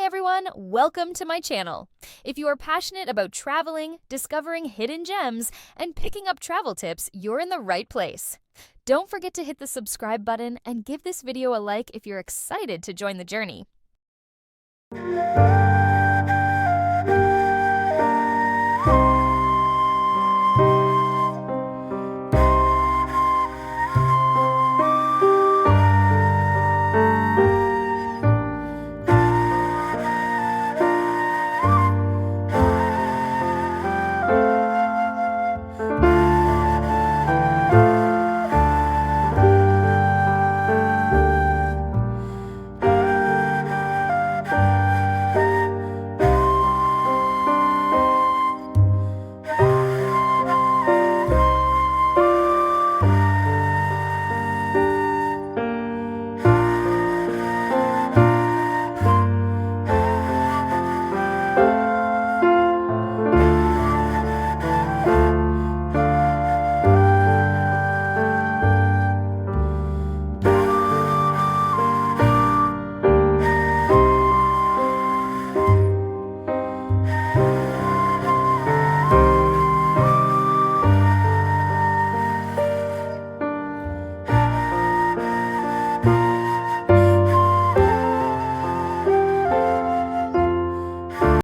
Hi everyone, welcome to my channel. If you are passionate about traveling, discovering hidden gems, and picking up travel tips, you're in the right place. Don't forget to hit the subscribe button and give this video a like if you're excited to join the journey.